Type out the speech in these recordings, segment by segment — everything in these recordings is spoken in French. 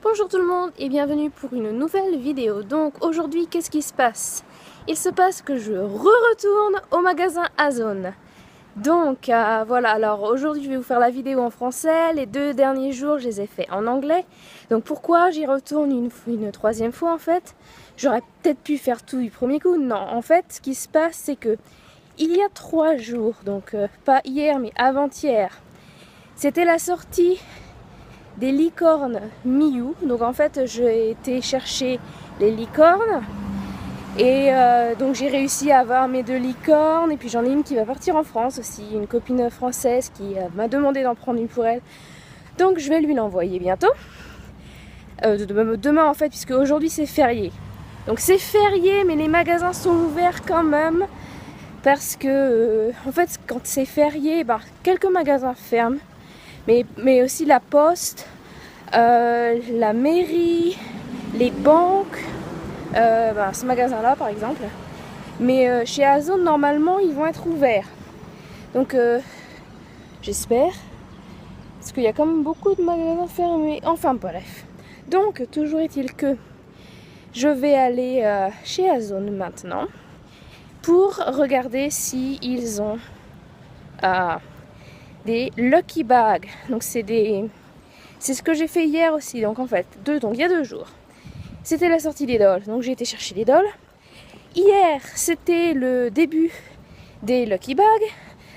Bonjour tout le monde et bienvenue pour une nouvelle vidéo. Donc aujourd'hui, qu'est-ce qui se passe? Il se passe que je retourne au magasin Ozone. Donc voilà, alors aujourd'hui je vais vous faire la vidéo en français. Les 2 derniers jours je les ai fait en anglais. Donc pourquoi j'y retourne une troisième fois en fait? J'aurais peut-être pu faire tout du premier coup. Non, en fait ce qui se passe c'est que il y a 3 jours, donc pas hier mais avant-hier, c'était la sortie des licornes Miu. Donc en fait j'ai été chercher les licornes et donc j'ai réussi à avoir mes 2 licornes, et puis j'en ai une qui va partir en France aussi, une copine française qui m'a demandé d'en prendre une pour elle, donc je vais lui l'envoyer bientôt, demain en fait, puisque aujourd'hui c'est férié. Donc c'est férié mais les magasins sont ouverts quand même, parce que en fait quand c'est férié, quelques magasins ferment, mais aussi la poste, la mairie, les banques, ce magasin là par exemple. Mais chez Ozone normalement ils vont être ouverts, donc j'espère, parce qu'il y a quand même beaucoup de magasins fermés, enfin bref. Donc toujours est-il que je vais aller chez Ozone maintenant pour regarder si ils ont des Lucky Bags. Donc c'est ce que j'ai fait hier aussi. Donc en fait, donc il y a 2 jours, c'était la sortie des dolls. Donc j'ai été chercher les dolls. Hier, c'était le début des Lucky Bags.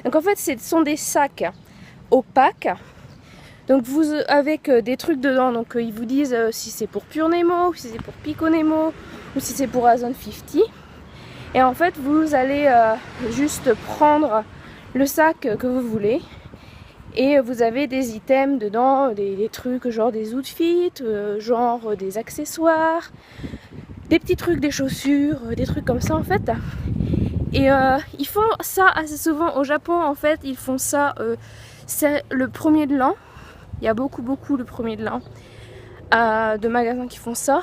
Donc en fait, ce sont des sacs opaques. Donc vous avec des trucs dedans. Donc ils vous disent si c'est pour Pure Nemo, si c'est pour Pico Nemo, ou si c'est pour Ozone 50. Et en fait, vous allez juste prendre le sac que vous voulez. Et vous avez des items dedans, des trucs genre des outfits, genre des accessoires, des petits trucs, des chaussures, des trucs comme ça en fait. Et ils font ça assez souvent au Japon en fait. Ils font ça, c'est le 1er de l'an. Il y a beaucoup le 1er de l'an de magasins qui font ça.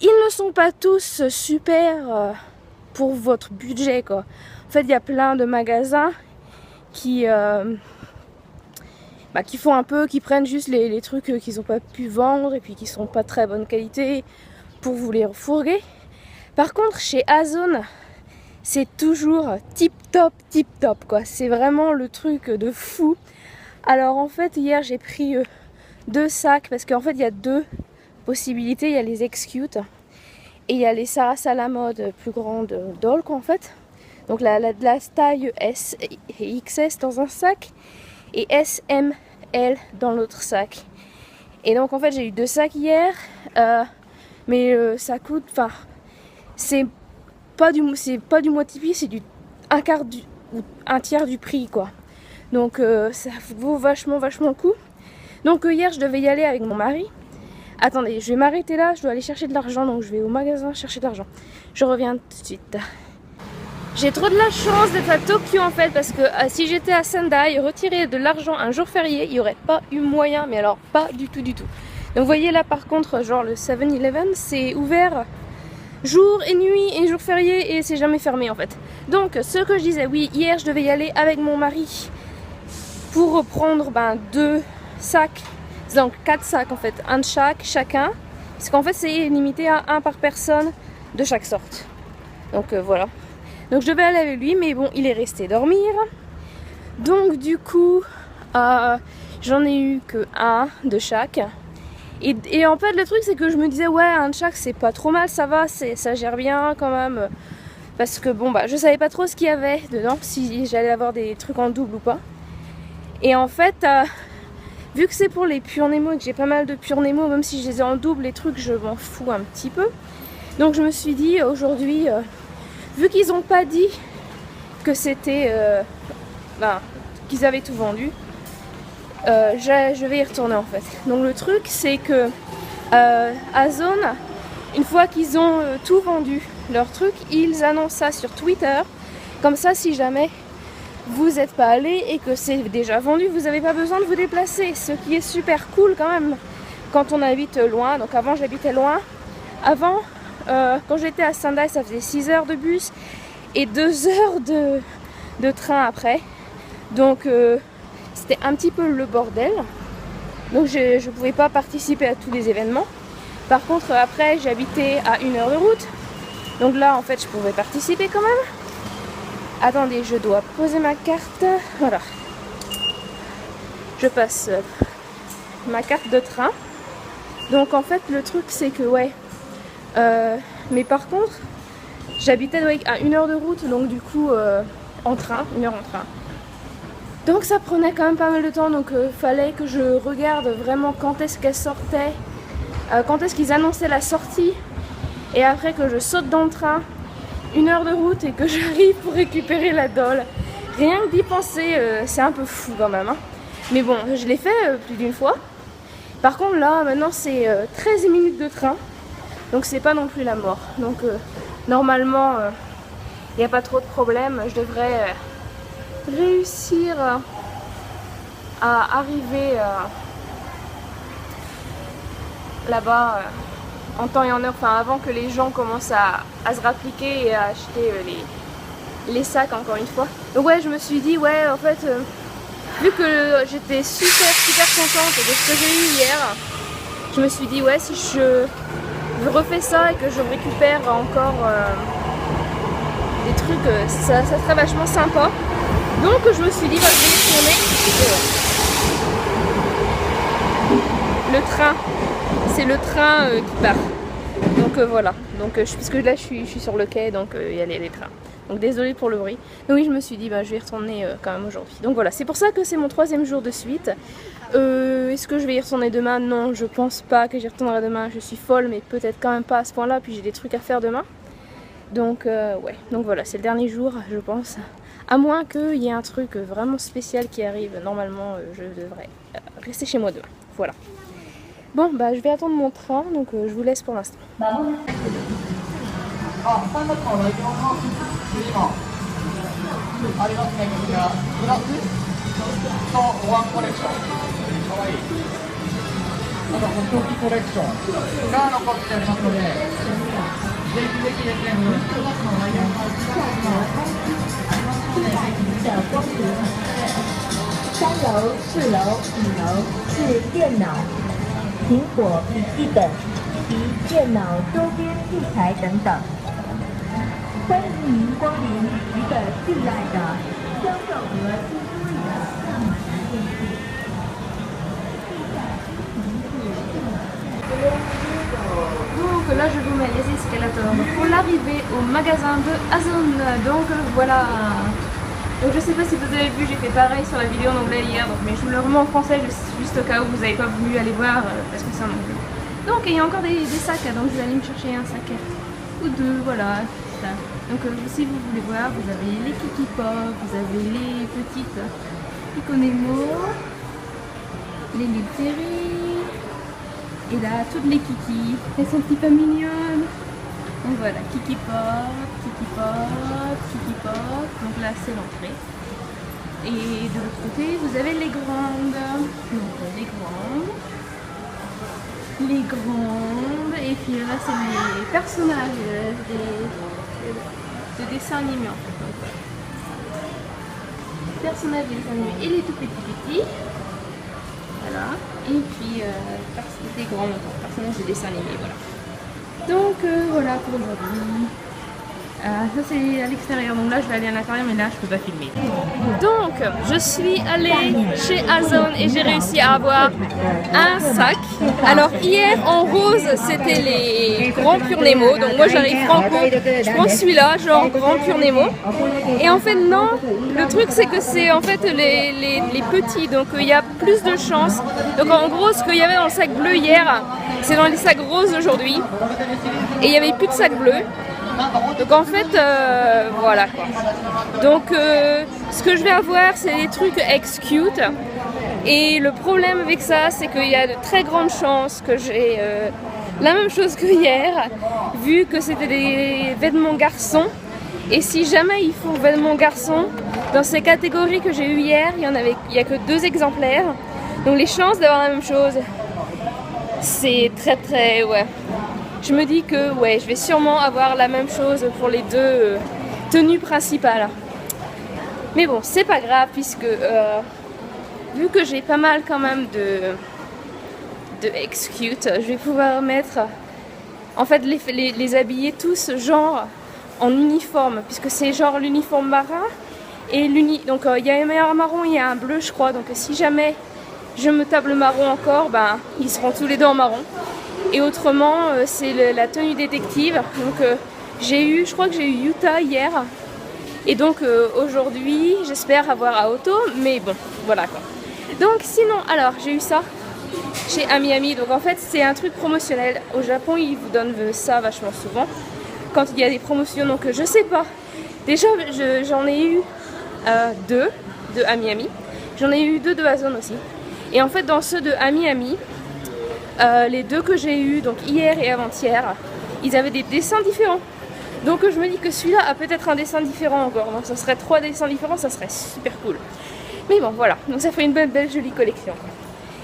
Ils ne sont pas tous super pour votre budget quoi. En fait il y a plein de magasins qui font un peu, qui prennent juste les trucs qu'ils n'ont pas pu vendre et puis qui sont pas très bonne qualité pour vous les refourguer. Par contre chez Ozone c'est toujours tip top quoi, c'est vraiment le truc de fou. Alors en fait hier j'ai pris 2 sacs, parce qu'en fait il y a 2 possibilités, il y a les X-Cute et il y a les Sarah Salamode plus grande doll quoi en fait. Donc la taille S et XS dans un sac et S, M, L dans l'autre sac. Et donc en fait j'ai eu 2 sacs hier, mais ça coûte, enfin c'est pas du moitié prix, c'est du un tiers du prix quoi. Donc ça vaut vachement le coup. Donc hier je devais y aller avec mon mari. Attendez, je vais m'arrêter là, je dois aller chercher de l'argent, donc je vais au magasin chercher de l'argent. Je reviens tout de suite. J'ai trop de la chance d'être à Tokyo en fait, parce que si j'étais à Sendai, retirer de l'argent un jour férié, il n'y aurait pas eu moyen, mais alors pas du tout. Donc vous voyez là par contre, genre le 7-Eleven, c'est ouvert jour et nuit et jour férié, et c'est jamais fermé en fait. Donc ce que je disais, oui, hier je devais y aller avec mon mari pour reprendre 2 sacs, donc 4 sacs en fait, un de chacun, parce qu'en fait c'est limité à 1 par personne de chaque sorte. Donc voilà. Donc je devais aller avec lui, mais bon, il est resté dormir. Donc du coup, j'en ai eu que 1 de chaque. Et en fait, le truc, c'est que je me disais, ouais, 1 de chaque, c'est pas trop mal, ça va, ça gère bien quand même. Parce que bon, je savais pas trop ce qu'il y avait dedans, si j'allais avoir des trucs en double ou pas. Et en fait, vu que c'est pour les Pure Nemo et que j'ai pas mal de Pure Nemo, même si je les ai en double, les trucs, je m'en fous un petit peu. Donc je me suis dit, aujourd'hui, vu qu'ils n'ont pas dit que c'était qu'ils avaient tout vendu, je vais y retourner en fait. Donc le truc c'est que Ozone, une fois qu'ils ont tout vendu leur truc, ils annoncent ça sur Twitter. Comme ça, si jamais vous n'êtes pas allé et que c'est déjà vendu, vous n'avez pas besoin de vous déplacer, ce qui est super cool quand même quand on habite loin. Donc avant j'habitais loin, avant quand j'étais à Sendai, ça faisait 6 heures de bus et 2 heures de train après. Donc c'était un petit peu le bordel. Donc je ne pouvais pas participer à tous les événements. Par contre après j'habitais à 1 heure de route. Donc là en fait je pouvais participer quand même. Attendez, je dois poser ma carte. Voilà. Je passe ma carte de train. Donc en fait le truc c'est que ouais. Mais par contre j'habitais à 1 heure de route. Donc du coup en train, 1 heure en train. Donc ça prenait quand même pas mal de temps. Donc fallait que je regarde vraiment quand est-ce qu'elle sortait. Quand est-ce qu'ils annonçaient la sortie. Et après que je saute dans le train. 1 heure de route et que j'arrive pour récupérer la doll. Rien que d'y penser, c'est un peu fou quand même. Hein. Mais bon, je l'ai fait plus d'une fois. Par contre là, maintenant c'est 13 minutes de train. Donc c'est pas non plus la mort. Donc normalement, il n'y a pas trop de problème. Je devrais réussir à arriver là-bas. En temps et en heure, enfin avant que les gens commencent à se rappliquer et à acheter les sacs encore une fois. Donc ouais, je me suis dit ouais en fait vu que j'étais super contente de ce que j'ai eu hier, je me suis dit ouais si je refais ça et que je récupère encore des trucs, ça serait vachement sympa. Donc je me suis dit bah, je vais y retourner. Le train. C'est le train qui part. Donc voilà. Donc puisque là je suis sur le quai, donc il y a les trains. Donc désolée pour le bruit. Mais oui, je me suis dit bah je vais y retourner quand même aujourd'hui. Donc voilà, c'est pour ça que c'est mon 3e jour de suite. Est-ce que je vais y retourner demain? Non, je pense pas que j'y retournerai demain. Je suis folle, mais peut-être quand même pas à ce point-là. Puis j'ai des trucs à faire demain. Donc ouais. Donc voilà, c'est le dernier jour, je pense. À moins qu'il y ait un truc vraiment spécial qui arrive. Normalement, je devrais rester chez moi demain. Voilà. Bon, bah je vais attendre mon train, donc je vous laisse pour l'instant.苹果笔记本及电脑周边器材等等。欢迎您光临一个敬爱的销售额最多的上门店铺。Donc là je vous mets les escalators pour l'arrivée au magasin de Amazon. Donc voilà. Donc je sais pas si vous avez vu, j'ai fait pareil sur la vidéo en anglais hier, donc, mais je vous le remets en français juste au cas où vous n'avez pas voulu aller voir parce que c'est en anglais. Donc il y a encore des sacs, donc je vais aller me chercher un sac ou deux, voilà. Ça. Donc si vous voulez voir, vous avez les Kiki Pop, vous avez les petites Iconemo, les Lilterie, et là toutes les Kiki, elles sont un petit peu mignonnes. Donc voilà, Kiki Pop, Kiki Pop, Kiki Pop. Donc là c'est l'entrée. Et de l'autre côté vous avez les grandes. Donc les grandes. Et puis là c'est les personnages de dessins animés en fait. Donc, voilà. Personnages de dessins animés et les tout petits. Voilà. Et puis des grands personnages de dessins animés, voilà. Donc voilà pour aujourd'hui. Ça c'est à l'extérieur, donc là je vais aller à l'intérieur, mais là je peux pas filmer. Donc je suis allée chez Amazon et j'ai réussi à avoir un sac. Alors hier en rose c'était les grands Pure Nemo, donc moi j'arrive franco, je prends celui-là, genre grand Pure Nemo. Et en fait non, le truc c'est que c'est en fait les petits, donc il y a plus de chance. Donc en gros ce qu'il y avait dans le sac bleu hier, c'est dans les sacs roses aujourd'hui. Et il n'y avait plus de sac bleu. Donc en fait, voilà quoi. Donc ce que je vais avoir, c'est des trucs ex-cute. Et le problème avec ça, c'est qu'il y a de très grandes chances que j'ai la même chose que hier, vu que c'était des vêtements garçons. Et si jamais il faut vêtements garçons, dans ces catégories que j'ai eues hier, il n'y a que 2 exemplaires. Donc les chances d'avoir la même chose, c'est très ouais. Je me dis que ouais, je vais sûrement avoir la même chose pour les 2 tenues principales. Mais bon, c'est pas grave puisque vu que j'ai pas mal quand même de Execute. Je vais pouvoir mettre, en fait, les habiller tous genre en uniforme, puisque c'est genre l'uniforme marin. Et donc il y a un marron, il y a un bleu je crois, donc si jamais je me tape le marron encore, ben ils seront tous les deux en marron. Et autrement c'est la tenue détective, donc je crois que j'ai eu Utah hier. Et donc aujourd'hui j'espère avoir à auto, mais bon voilà quoi. Donc sinon alors j'ai eu ça chez Amiami, donc en fait c'est un truc promotionnel. Au Japon ils vous donnent ça vachement souvent quand il y a des promotions, donc je sais pas. Déjà j'en ai eu 2 de Amiami, j'en ai eu 2 de Ozone aussi. Et en fait dans ceux de Amiami, les 2 que j'ai eu donc hier et avant-hier, ils avaient des dessins différents. Donc je me dis que celui-là a peut-être un dessin différent encore, donc ça serait 3 dessins différents, ça serait super cool. Mais bon voilà, donc ça fait une belle jolie collection.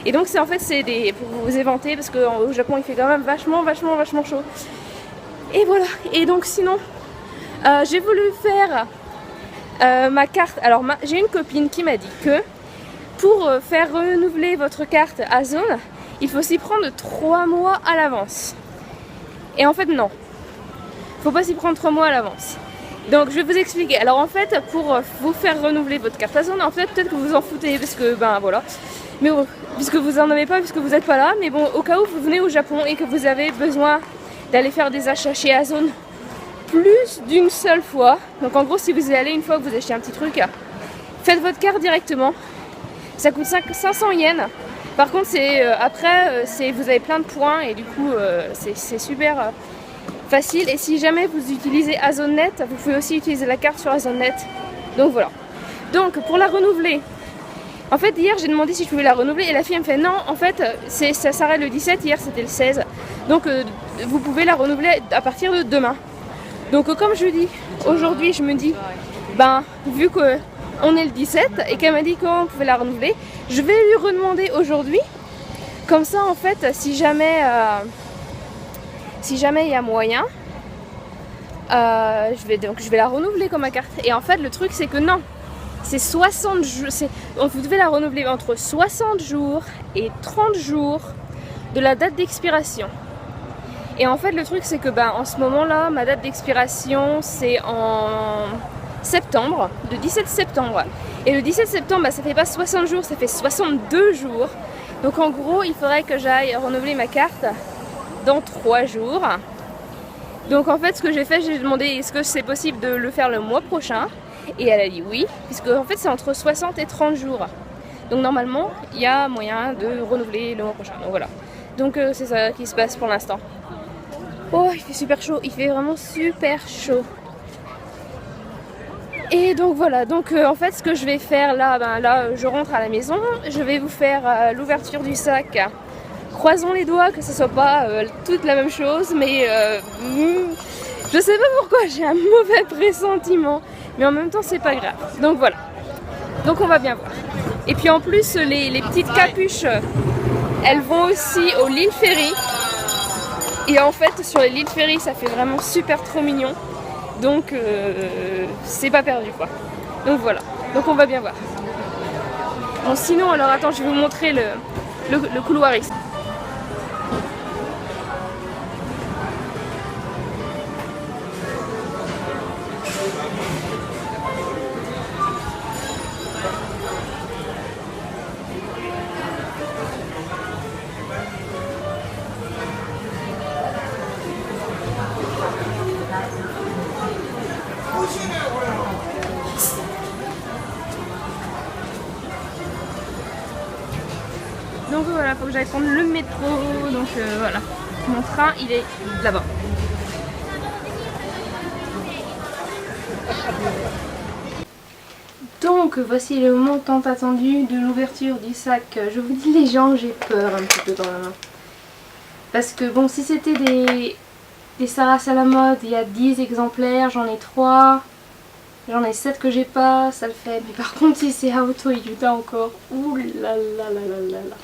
Et donc c'est pour vous éventer, parce qu'au Japon il fait quand même vachement chaud. Et voilà, et donc sinon j'ai voulu faire ma carte. Alors j'ai une copine qui m'a dit que pour faire renouveler votre carte Ozone, il faut s'y prendre 3 mois à l'avance. Et en fait non, faut pas s'y prendre 3 mois à l'avance. Donc je vais vous expliquer. Alors en fait pour vous faire renouveler votre carte Ozone, en fait peut-être que vous en foutez parce que ben voilà. Mais bon, puisque vous en avez pas, puisque vous n'êtes pas là, mais bon au cas où vous venez au Japon et que vous avez besoin d'aller faire des achats chez Ozone plus d'une seule fois, donc en gros si vous y allez une fois que vous achetez un petit truc, faites votre carte directement, ça coûte 500 yens. Par contre après vous avez plein de points et du coup c'est super facile. Et si jamais vous utilisez OzoneNet, vous pouvez aussi utiliser la carte sur OzoneNet. Donc voilà. Donc pour la renouveler, en fait hier j'ai demandé si je pouvais la renouveler et la fille elle me fait non, en fait ça s'arrête le 17, hier c'était le 16, donc vous pouvez la renouveler à partir de demain. Donc comme je dis, aujourd'hui je me dis, ben vu qu'on est le 17 et qu'elle m'a dit qu'on pouvait la renouveler, je vais lui redemander aujourd'hui. Comme ça en fait, si jamais il y a moyen, je vais la renouveler comme ma carte. Et en fait le truc c'est que non, c'est 60 jours, vous devez la renouveler entre 60 jours et 30 jours de la date d'expiration. Et en fait le truc c'est que en ce moment là ma date d'expiration c'est en septembre, le 17 septembre. Et le 17 septembre ça fait pas 60 jours, ça fait 62 jours. Donc en gros il faudrait que j'aille renouveler ma carte dans 3 jours. Donc en fait ce que j'ai fait, j'ai demandé est-ce que c'est possible de le faire le mois prochain. Et elle a dit oui, puisque en fait c'est entre 60 et 30 jours. Donc normalement il y a moyen de renouveler le mois prochain. Donc voilà. Donc c'est ça qui se passe pour l'instant. Oh, il fait super chaud, il fait vraiment super chaud. Et donc voilà, donc en fait ce que je vais faire là, je rentre à la maison, je vais vous faire l'ouverture du sac. Croisons les doigts que ce soit pas toute la même chose, mais je sais pas pourquoi j'ai un mauvais pressentiment, mais en même temps c'est pas grave. Donc voilà, donc on va bien voir. Et puis en plus les petites capuches, elles vont aussi au Lille Ferry. Et en fait sur les Lille Ferry ça fait vraiment super trop mignon. Donc c'est pas perdu quoi. Donc voilà, donc on va bien voir. Bon sinon alors attends, je vais vous montrer le couloir ici. Donc voilà, faut que j'aille prendre le métro, donc voilà, mon train il est là-bas. Donc voici le moment tant attendu de l'ouverture du sac. Je vous dis les gens, j'ai peur un petit peu quand même. Parce que bon, si c'était des Sarah Salamod, il y a 10 exemplaires, j'en ai 3. J'en ai 7 que j'ai pas, ça le fait. Mais par contre si c'est Aoto et Utah encore, ouh là là là là là là.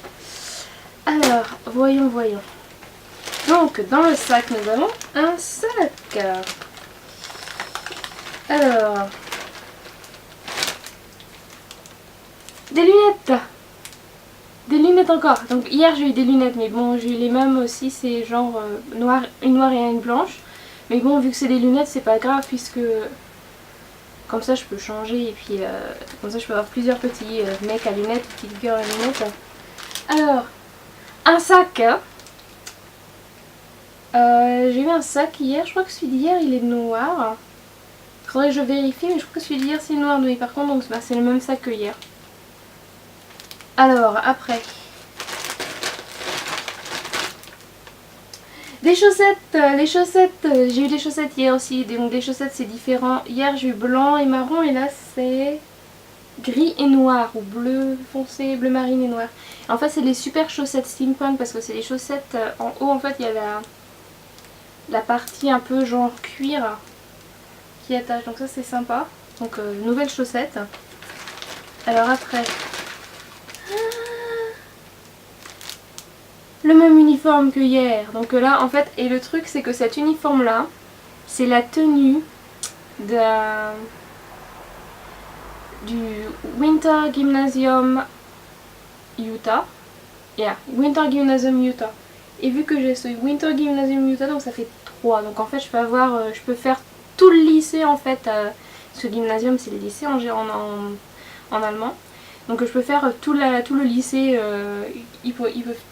Alors, voyons. Donc, dans le sac, nous avons un sac. Alors, des lunettes. Des lunettes encore. Donc hier j'ai eu des lunettes, mais bon j'ai eu les mêmes aussi, c'est genre une noire et une blanche. Mais bon vu que c'est des lunettes c'est pas grave puisque comme ça je peux changer et puis comme ça je peux avoir plusieurs petits mecs à lunettes, petites girls à lunettes. Alors, un sac. J'ai eu un sac hier, je crois que celui d'hier il est noir. Faudrait que je vérifie, mais je crois que celui d'hier c'est noir. Oui, par contre donc c'est le même sac que hier. Alors après, des chaussettes. Les chaussettes, j'ai eu des chaussettes hier aussi. Donc des chaussettes c'est différent. Hier j'ai eu blanc et marron et là c'est gris et noir ou bleu foncé, bleu marine et noir. En fait c'est des super chaussettes steampunk parce que c'est des chaussettes en haut en fait il y a la partie un peu genre cuir qui attache, donc ça c'est sympa. Donc nouvelles chaussettes. Alors après, le même uniforme que hier. Donc là en fait, et le truc c'est que cet uniforme là, c'est la tenue du Winter Gymnasium Utah. Yeah, Winter Gymnasium Utah. Et vu que j'ai ce Winter Gymnasium Utah, donc ça fait 3. Donc en fait je peux avoir, je peux faire tout le lycée en fait. Ce gymnasium c'est le lycée en allemand. Donc je peux faire tout le lycée,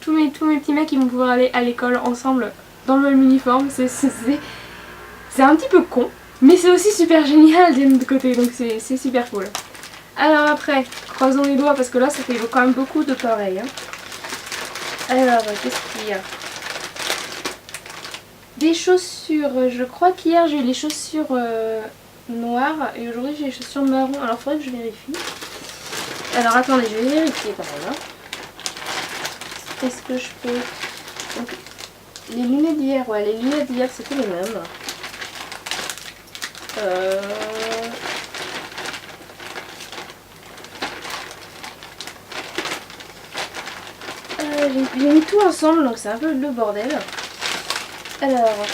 tous mes petits mecs ils vont pouvoir aller à l'école ensemble dans le même uniforme. C'est un petit peu con, mais c'est aussi super génial d'un autre côté, donc c'est super cool. Alors après, croisons les doigts parce que là ça fait quand même beaucoup de pareil. Hein. Alors qu'est-ce qu'il y a? Des chaussures, je crois qu'hier j'ai eu les chaussures noires et aujourd'hui j'ai les chaussures marron, alors il faudrait que je vérifie. Alors attendez, je vais vérifier quand même. Hein. Est-ce que je peux... Donc, les lunettes d'hier, ouais, les lunettes d'hier c'était les mêmes. J'ai mis tout ensemble donc c'est un peu le bordel. Alors...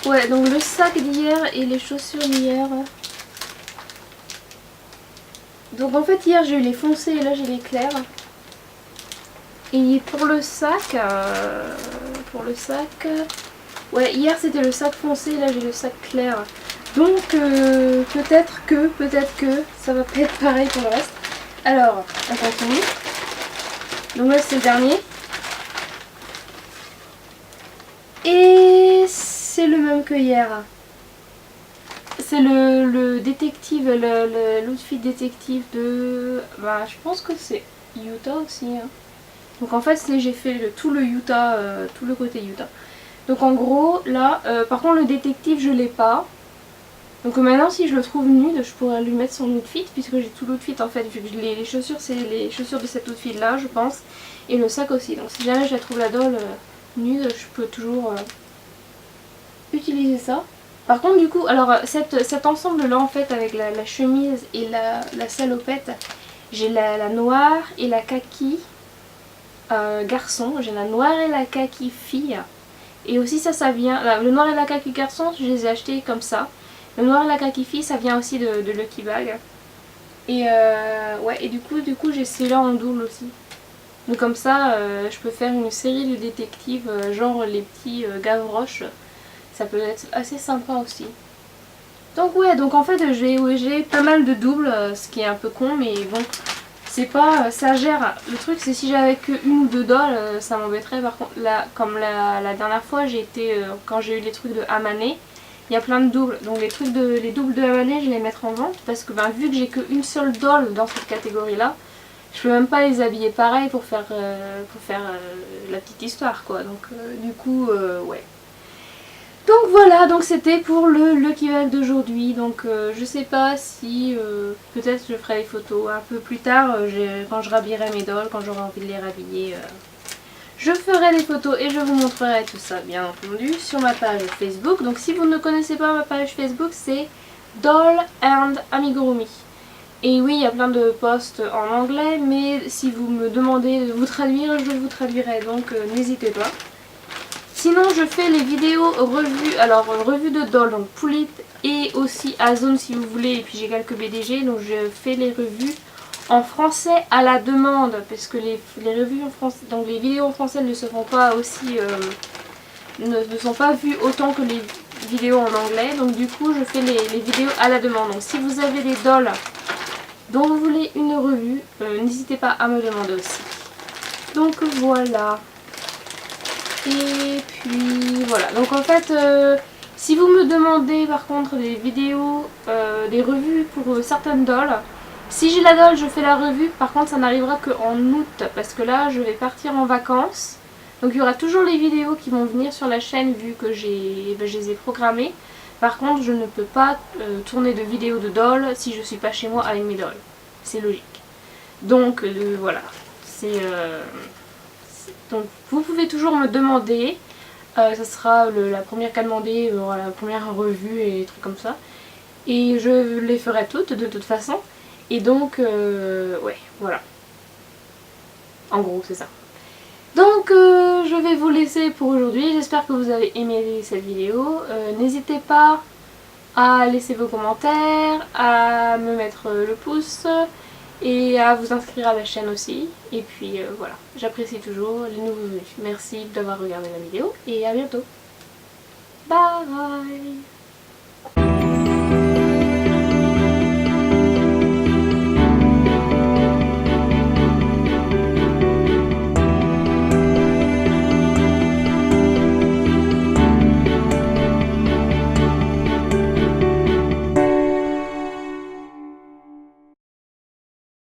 Ouais, donc le sac d'hier et les chaussures d'hier... Donc en fait hier j'ai eu les foncés et là j'ai les clairs. Et pour le sac, ouais hier c'était le sac foncé et là j'ai le sac clair. Donc peut-être que ça va pas être pareil pour le reste. Alors on continue. Donc là c'est le dernier. Et c'est le même que hier. C'est le détective, l'outfit détective de... Bah je pense que c'est Utah aussi. Hein. Donc en fait j'ai fait tout le Utah, tout le côté Utah. Donc en gros là, par contre le détective je l'ai pas. Donc maintenant si je le trouve nude je pourrais lui mettre son outfit puisque j'ai tout l'outfit en fait. Vu que les chaussures c'est les chaussures de cet outfit là je pense. Et le sac aussi. Donc si jamais je la trouve la doll nude je peux toujours utiliser ça. Par contre du coup, alors cet ensemble là en fait avec la chemise et la salopette, j'ai la noire et la kaki garçon, j'ai la noire et la kaki fille. Et aussi ça vient, le noir et la kaki garçon je les ai achetés comme ça. Le noir et la kaki fille ça vient aussi de Lucky Bag. Et ouais, et du coup j'ai celui-là en double aussi. Donc comme ça je peux faire une série de détectives genre les petits Gavroche. Ça peut être assez sympa aussi. Donc ouais, donc en fait j'ai pas mal de doubles, ce qui est un peu con, mais bon, c'est pas, ça gère. Le truc c'est si j'avais que une ou deux dolls, ça m'embêterait. Par contre, là, comme la dernière fois, j'ai été, quand j'ai eu les trucs de Amané, il y a plein de doubles. Donc les doubles de Amané, je vais les mettre en vente, parce que vu que j'ai qu'une seule doll dans cette catégorie-là, je peux même pas les habiller pareil pour faire la petite histoire, quoi. Donc du coup, ouais. Donc voilà, donc c'était pour le Lucky Bag d'aujourd'hui. Donc je sais pas si peut-être je ferai les photos un peu plus tard quand je rhabillerai mes dolls, quand j'aurai envie de les rhabiller. Je ferai des photos et je vous montrerai tout ça bien entendu sur ma page Facebook. Donc si vous ne connaissez pas ma page Facebook, c'est Doll and Amigurumi. Et oui, il y a plein de posts en anglais, mais si vous me demandez de vous traduire, je vous traduirai, donc n'hésitez pas. Sinon je fais les vidéos revues, alors revues de dolls, donc Poulit et aussi Azone si vous voulez, et puis j'ai quelques BDG, donc je fais les revues en français à la demande, parce que les revues en français, donc les vidéos en français ne se font pas aussi, ne sont pas vues autant que les vidéos en anglais. Donc du coup je fais les vidéos à la demande. Donc si vous avez des dolls dont vous voulez une revue, n'hésitez pas à me demander aussi. Donc voilà. Et puis voilà. Donc en fait, si vous me demandez par contre des vidéos, des revues pour certaines dolls, si j'ai la doll, je fais la revue. Par contre, ça n'arrivera qu'en août parce que là, je vais partir en vacances. Donc il y aura toujours les vidéos qui vont venir sur la chaîne vu que je les ai programmées. Par contre, je ne peux pas tourner de vidéos de dolls si je suis pas chez moi avec mes dolls. C'est logique. Donc voilà. Donc vous pouvez toujours me demander. Ça sera la première qu'à demander, la première revue et des trucs comme ça. Et je les ferai toutes de toute façon. Et donc, ouais, voilà. En gros, c'est ça. Donc, je vais vous laisser pour aujourd'hui. J'espère que vous avez aimé cette vidéo. N'hésitez pas à laisser vos commentaires, à me mettre le pouce et à vous inscrire à la chaîne aussi. Et puis, voilà. J'apprécie toujours les nouveaux venus. Merci d'avoir regardé la vidéo et à bientôt. Bye!